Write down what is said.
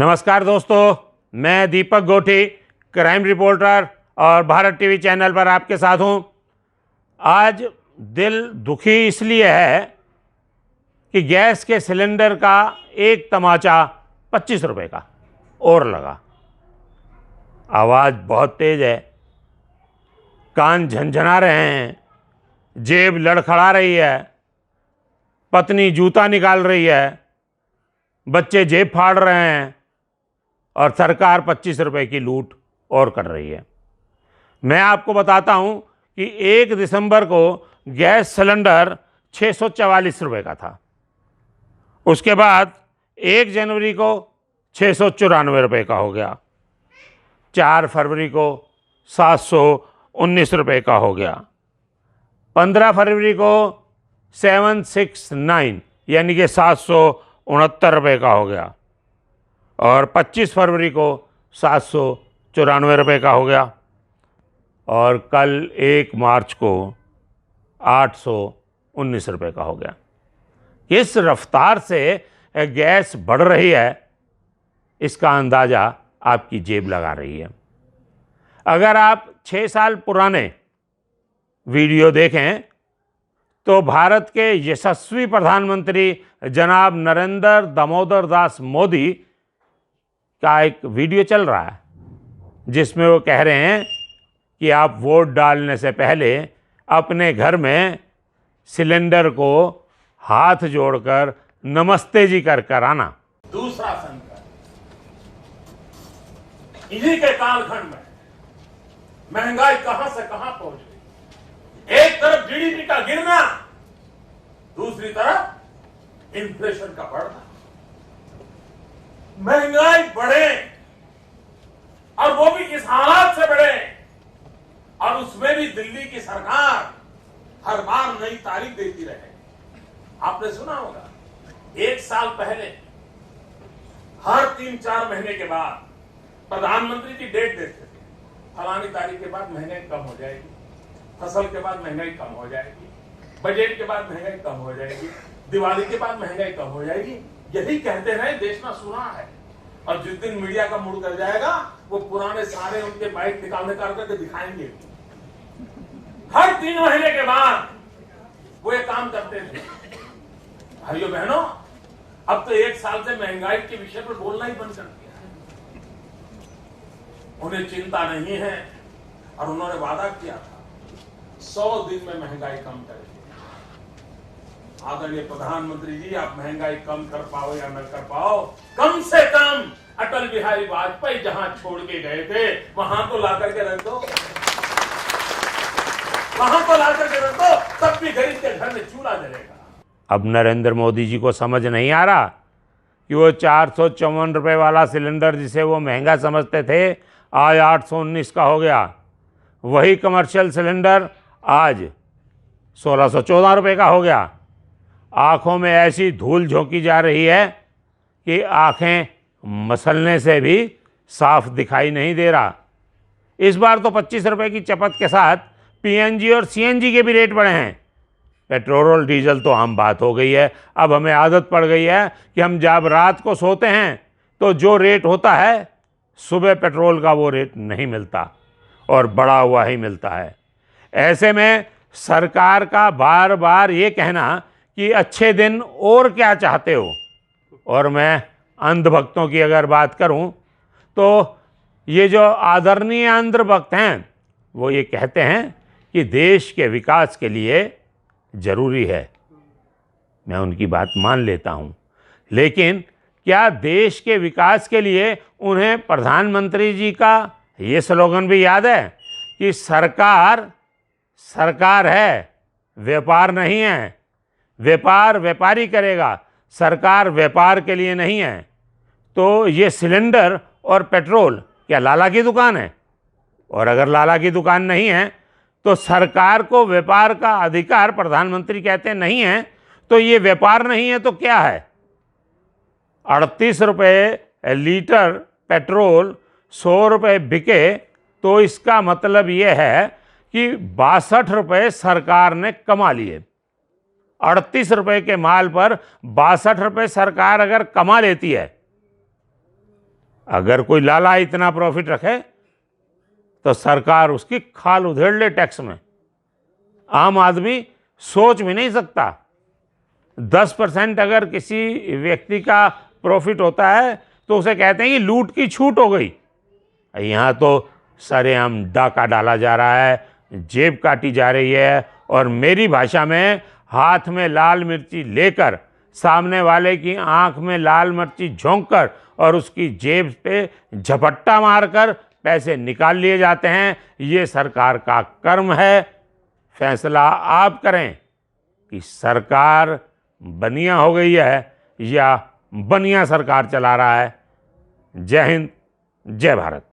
नमस्कार दोस्तों, मैं दीपक गोठी, क्राइम रिपोर्टर और भारत टीवी चैनल पर आपके साथ हूं। आज दिल दुखी इसलिए है कि गैस के सिलेंडर का एक तमाचा 25 रुपए का और लगा। आवाज़ बहुत तेज है, कान झनझना रहे हैं, जेब लड़खड़ा रही है, पत्नी जूता निकाल रही है, बच्चे जेब फाड़ रहे हैं और सरकार 25 रुपए की लूट और कर रही है। मैं आपको बताता हूं कि 1 दिसंबर को गैस सिलेंडर 644 रुपए का था। उसके बाद 1 जनवरी को 694 रुपए का हो गया, 4 फरवरी को 719 रुपए का हो गया, 15 फरवरी को 769 यानी कि 769 रुपए का हो गया और 25 फरवरी को 794 रुपए का हो गया और कल 1 मार्च को 819 रुपए का हो गया। इस रफ्तार से गैस बढ़ रही है, इसका अंदाज़ा आपकी जेब लगा रही है। अगर आप 6 साल पुराने वीडियो देखें तो भारत के यशस्वी प्रधानमंत्री जनाब नरेंद्र दामोदर दास मोदी का एक वीडियो चल रहा है जिसमें वो कह रहे हैं कि आप वोट डालने से पहले अपने घर में सिलेंडर को हाथ जोड़कर नमस्ते जी कर कर आना। दूसरा संकट, इन्हीं के कालखंड में महंगाई कहां से कहां पहुंच गई। एक तरफ जीडीपी का गिरना, दूसरी तरफ इन्फ्लेशन का बढ़ना। महंगाई बढ़े और वो भी इस हालात से बढ़े और उसमें भी दिल्ली की सरकार हर बार नई तारीख देती रहे। आपने सुना होगा 1 साल पहले हर 3-4 महीने के बाद प्रधानमंत्री की डेट देते थे, फलानी तारीख के बाद महंगाई कम हो जाएगी, फसल के बाद महंगाई कम हो जाएगी, बजट के बाद महंगाई कम हो जाएगी, दिवाली के बाद महंगाई कम हो जाएगी। यही कहते रहे, देश में सुना है। और जिस दिन मीडिया का मूड कर जाएगा वो पुराने सारे उनके बाइक निकाल करके दिखाएंगे। हर 3 महीने के बाद वो ये काम करते थे। भाइयों बहनों, अब तो 1 साल से महंगाई के विषय पर बोलना ही बंद कर दिया है। उन्हें चिंता नहीं है और उन्होंने वादा किया था 100 दिन में महंगाई कम करेंगे। आदरणीय प्रधानमंत्री जी, आप महंगाई कम कर पाओ या न कर पाओ, कम से कम अटल बिहारी वाजपेयी जहां छोड़ के गए थे वहां तो ला करके रख दो, वहां तो ला करके रख दो, तब भी गरीब के घर में चूल्हा जलेगा। अब नरेंद्र मोदी जी को समझ नहीं आ रहा कि वो 454 रुपए वाला सिलेंडर जिसे वो महंगा समझते थे आज 819 का हो गया। वही कमर्शियल सिलेंडर आज 1614 रुपए का हो गया। आँखों में ऐसी धूल झोंकी जा रही है कि आँखें मसलने से भी साफ दिखाई नहीं दे रहा। इस बार तो 25 रुपए की चपत के साथ पीएनजी और सीएनजी के भी रेट बढ़े हैं। पेट्रोल और डीजल तो आम बात हो गई है। अब हमें आदत पड़ गई है कि हम जब रात को सोते हैं तो जो रेट होता है सुबह पेट्रोल का वो रेट नहीं मिलता और बढ़ा हुआ ही मिलता है। ऐसे में सरकार का बार बार ये कहना कि अच्छे दिन और क्या चाहते हो, और मैं अंधभक्तों की अगर बात करूं तो ये जो आदरणीय अंधभक्त हैं वो ये कहते हैं कि देश के विकास के लिए ज़रूरी है। मैं उनकी बात मान लेता हूं, लेकिन क्या देश के विकास के लिए उन्हें प्रधानमंत्री जी का ये स्लोगन भी याद है कि सरकार सरकार है, व्यापार नहीं है, व्यापार व्यापारी करेगा, सरकार व्यापार के लिए नहीं है। तो ये सिलेंडर और पेट्रोल क्या लाला की दुकान है? और अगर लाला की दुकान नहीं है तो सरकार को व्यापार का अधिकार प्रधानमंत्री कहते नहीं है, तो ये व्यापार नहीं है तो क्या है? 38 रुपये लीटर पेट्रोल 100 रुपये बिके तो इसका मतलब ये है कि 62 रुपये सरकार ने कमा लिए। 38 रुपये के माल पर 62 रुपये सरकार अगर कमा लेती है अगर कोई लाला इतना प्रॉफिट रखे तो सरकार उसकी खाल उधेड़ ले टैक्स में। आम आदमी सोच भी नहीं सकता। 10% अगर किसी व्यक्ति का प्रॉफिट होता है तो उसे कहते हैं कि लूट की छूट हो गई। यहाँ तो सरेआम डाका डाला जा रहा है, जेब काटी जा रही है, और मेरी भाषा में हाथ में लाल मिर्ची लेकर सामने वाले की आंख में लाल मिर्ची झोंककर और उसकी जेब पे झपट्टा मारकर पैसे निकाल लिए जाते हैं। ये सरकार का कर्म है। फैसला आप करें कि सरकार बनिया हो गई है या बनिया सरकार चला रहा है। जय हिंद, जय भारत।